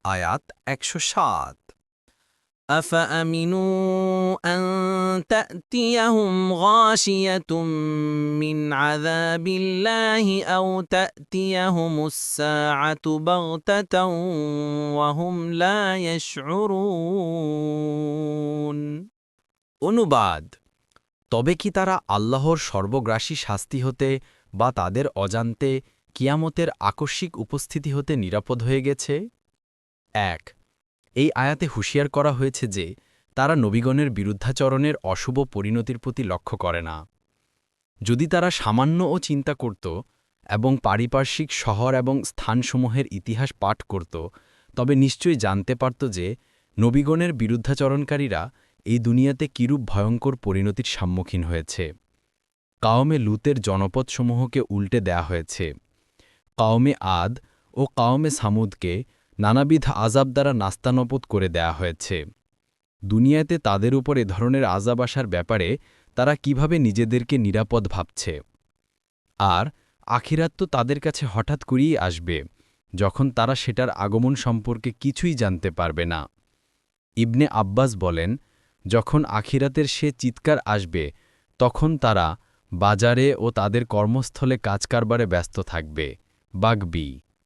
আয়াত ১০৭। أفأمنوا أن تأتيهم غاشية من عذاب الله أو تأتيهم الساعة بغتة وهم لا يشعرون অনুবাদ: তবে কি তারা আল্লাহর সর্বগ্রাসী শাস্তি হতে বা তাদের অজান্তে কিয়ামতের আকস্মিক উপস্থিতি হতে নিরাপদ হয়ে গেছে? ১। এই আয়াতে হুঁশিয়ার করা হয়েছে যে তারা নবীগণের বিরুদ্ধাচরণের অশুভ পরিণতির প্রতি লক্ষ্য করে না। যদি তারা সামান্যও চিন্তা করত এবং পারিপার্শ্বিক শহর এবং স্থানসমূহের ইতিহাস পাঠ করত, তবে নিশ্চয়ই জানতে পারত যে নবীগণের বিরুদ্ধাচরণকারীরা এই দুনিয়াতে কিরূপ ভয়ঙ্কর পরিণতির সম্মুখীন হয়েছে। কাওমে লুতের জনপদসমূহকে উল্টে দেয়া হয়েছে। কাওমে আদ ও কাওমে সামুদকে নানাবিধ আযাব দ্বারা নাস্তানপদ করে দেয়া হয়েছে। দুনিয়াতে তাদের উপর এ ধরনের আযাব আসার ব্যাপারে তারা কিভাবে নিজেদেরকে নিরাপদ ভাবছে। আর আখিরাত তো তাদের কাছে হঠাৎ করেই আসবে, যখন তারা সেটার আগমন সম্পর্কে কিছুই জানতে পারবে না। ইবনে আব্বাস বলেন, যখন আখিরাতের সে চিৎকার আসবে, তখন তারা বাজারে ও তাদের কর্মস্থলে কাজকারবারে ব্যস্ত থাকবে। বাগবি।